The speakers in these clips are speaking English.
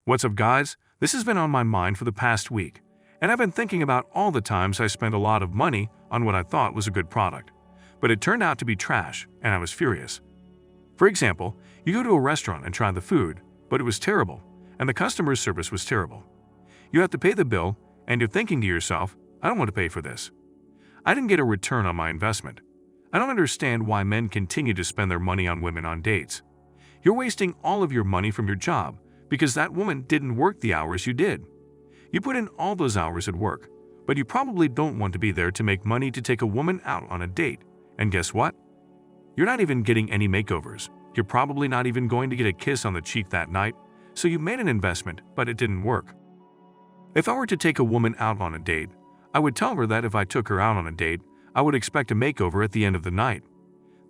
What's up, guys? This has been on my mind for the past week, and I've been thinking about all the times I spent a lot of money on what I thought was a good product, but it turned out to be trash, and I was furious. For example, you go to a restaurant and try the food, but it was terrible, and the customer service was terrible. You have to pay the bill, and you're thinking to yourself, I don't want to pay for this. I didn't get a return on my investment. I don't understand why men continue to spend their money on women on dates. You're wasting all of your money from your job because that woman didn't work the hours you did. You put in all those hours at work, but you probably don't want to be there to make money to take a woman out on a date. And guess what? You're not even getting any makeovers. You're probably not even going to get a kiss on the cheek that night, so you made an investment, but it didn't work. If I were to take a woman out on a date, I would tell her that if I took her out on a date, I would expect a makeover at the end of the night.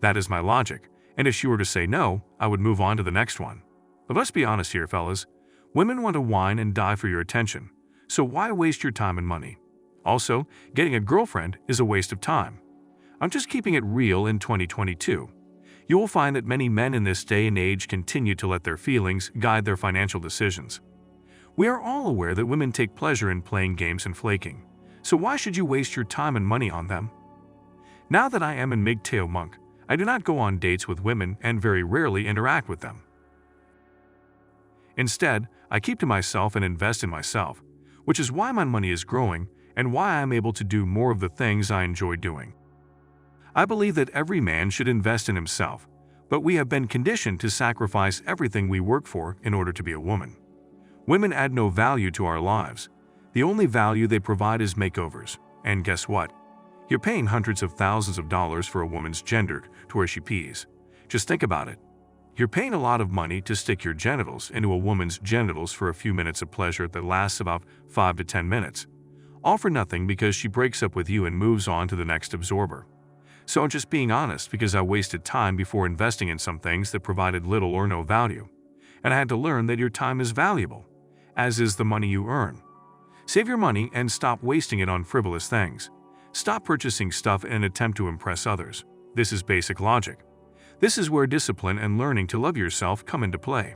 That is my logic, and if she were to say no, I would move on to the next one. But let's be honest here, fellas. Women want to whine and die for your attention, so why waste your time and money? Also, getting a girlfriend is a waste of time. I'm just keeping it real in 2022. You will find that many men in this day and age continue to let their feelings guide their financial decisions. We are all aware that women take pleasure in playing games and flaking, so why should you waste your time and money on them? Now that I am a mgtow monk, I do not go on dates with women and very rarely interact with them. Instead, I keep to myself and invest in myself, which is why my money is growing and why I am able to do more of the things I enjoy doing. I believe that every man should invest in himself, but we have been conditioned to sacrifice everything we work for in order to be a woman. Women add no value to our lives. The only value they provide is makeovers. And guess what? You're paying hundreds of thousands of dollars for a woman's gender to where she pees. Just think about it. You're paying a lot of money to stick your genitals into a woman's genitals for a few minutes of pleasure that lasts about 5 to 10 minutes. All for nothing because she breaks up with you and moves on to the next absorber. So I'm just being honest because I wasted time before investing in some things that provided little or no value. And I had to learn that your time is valuable, as is the money you earn. Save your money and stop wasting it on frivolous things. Stop purchasing stuff in an attempt to impress others. This is basic logic. This is where discipline and learning to love yourself come into play.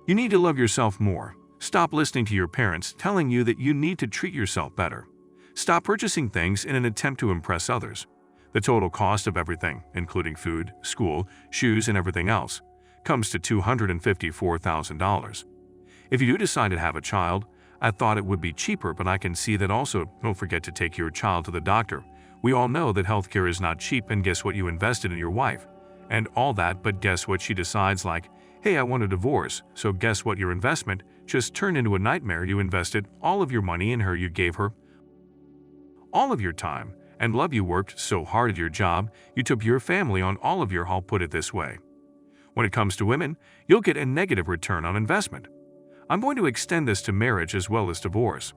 You need to love yourself more. Stop listening to your parents telling you that you need to treat yourself better. Stop purchasing things in an attempt to impress others. The total cost of everything, including food, school, shoes, and everything else, comes to $254,000. If you do decide to have a child, I thought it would be cheaper, but I can see that also. Don't forget to take your child to the doctor. We all know that healthcare is not cheap, and guess what? You invested in your wife and all that, but guess what? She decides like, hey, I want a divorce. So guess what? Your investment just turned into a nightmare. You invested all of your money in her. You gave her all of your time and love. You worked so hard at your job. You took your family on all of your. I'll put it this way. When it comes to women, you'll get a negative return on investment. I'm going to extend this to marriage as well as divorce.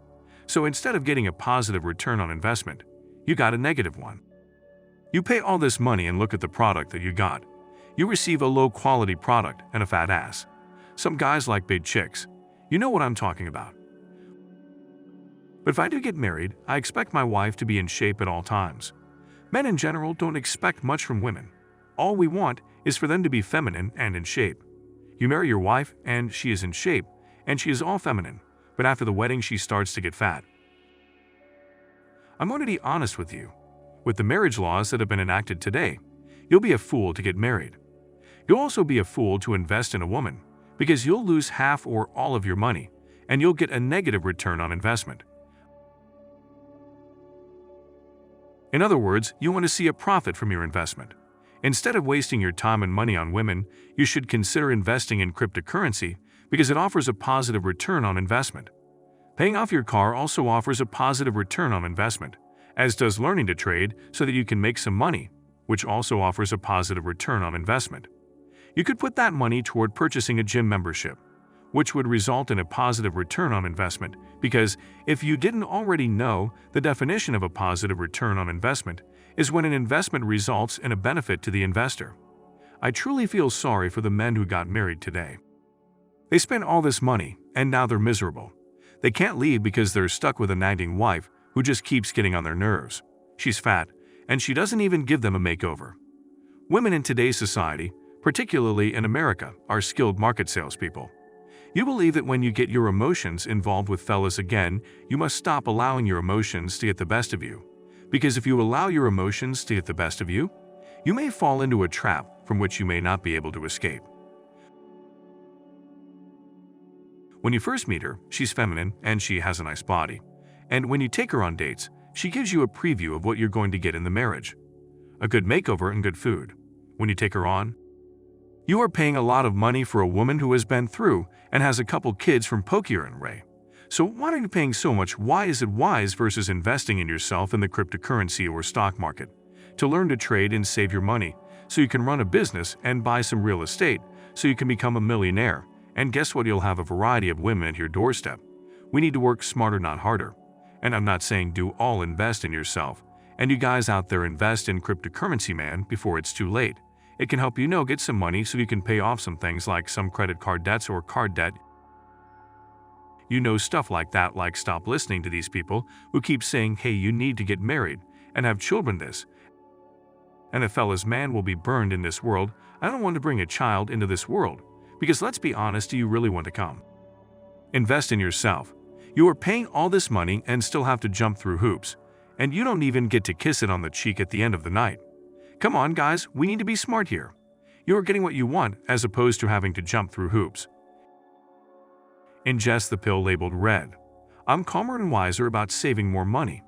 So instead of getting a positive return on investment, you got a negative one. You pay all this money and look at the product that you got. You receive a low-quality product and a fat ass. Some guys like big chicks. You know what I'm talking about. But if I do get married, I expect my wife to be in shape at all times. Men in general don't expect much from women. All we want is for them to be feminine and in shape. You marry your wife and she is in shape, and she is all feminine, but after the wedding she starts to get fat. I'm going to be honest with you. With the marriage laws that have been enacted today, you'll be a fool to get married. You'll also be a fool to invest in a woman, because you'll lose half or all of your money, and you'll get a negative return on investment. In other words, you want to see a profit from your investment. Instead of wasting your time and money on women, you should consider investing in cryptocurrency because it offers a positive return on investment. Paying off your car also offers a positive return on investment, as does learning to trade so that you can make some money, which also offers a positive return on investment. You could put that money toward purchasing a gym membership, which would result in a positive return on investment, because if you didn't already know, the definition of a positive return on investment is when an investment results in a benefit to the investor. I truly feel sorry for the men who got married today. They spent all this money, and now they're miserable. They can't leave because they're stuck with a nagging wife who just keeps getting on their nerves. She's fat, and she doesn't even give them a makeover. Women in today's society, particularly in America, are skilled market salespeople. You believe that when you get your emotions involved with fellas again, you must stop allowing your emotions to get the best of you. Because if you allow your emotions to get the best of you, you may fall into a trap from which you may not be able to escape. When you first meet her, she's feminine and she has a nice body. And when you take her on dates, she gives you a preview of what you're going to get in the marriage. A good makeover and good food. When you take her on, you are paying a lot of money for a woman who has been through and has a couple kids from Pokier and Ray. So why are you paying so much? Why is it wise versus investing in yourself in the cryptocurrency or stock market? To learn to trade and save your money so you can run a business and buy some real estate so you can become a millionaire. And guess what? You'll have a variety of women at your doorstep. We need to work smarter, not harder. And I'm not saying do all invest in yourself. And you guys out there invest in cryptocurrency, man, before it's too late. It can help get some money so you can pay off some things like some credit card debts or card debt. Stuff like that, like stop listening to these people who keep saying, hey, you need to get married and have children this. And a fella's man will be burned in this world. I don't want to bring a child into this world. Because let's be honest, do you really want to come? Invest in yourself. You are paying all this money and still have to jump through hoops. And you don't even get to kiss it on the cheek at the end of the night. Come on, guys, we need to be smart here. You are getting what you want as opposed to having to jump through hoops. Ingest the pill labeled red. I'm calmer and wiser about saving more money.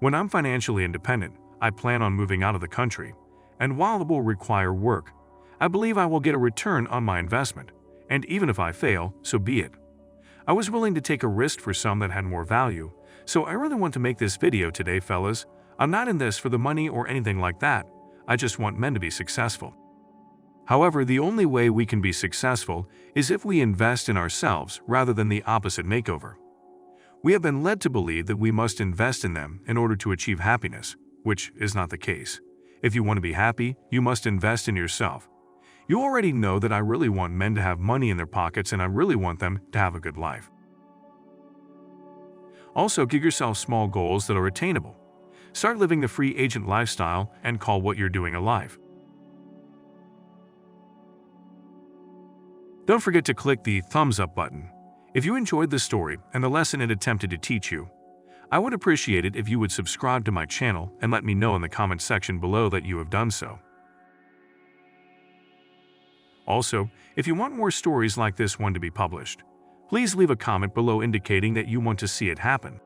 When I'm financially independent, I plan on moving out of the country. And while it will require work, I believe I will get a return on my investment. And even if I fail, so be it. I was willing to take a risk for some that had more value. So I really want to make this video today, fellas. I'm not in this for the money or anything like that. I just want men to be successful. However, the only way we can be successful is if we invest in ourselves rather than the opposite makeover. We have been led to believe that we must invest in them in order to achieve happiness, which is not the case. If you want to be happy, you must invest in yourself. You already know that I really want men to have money in their pockets and I really want them to have a good life. Also, give yourself small goals that are attainable. Start living the free agent lifestyle and call what you're doing a life. Don't forget to click the thumbs up button. If you enjoyed this story and the lesson it attempted to teach you, I would appreciate it if you would subscribe to my channel and let me know in the comment section below that you have done so. Also, if you want more stories like this one to be published, please leave a comment below indicating that you want to see it happen.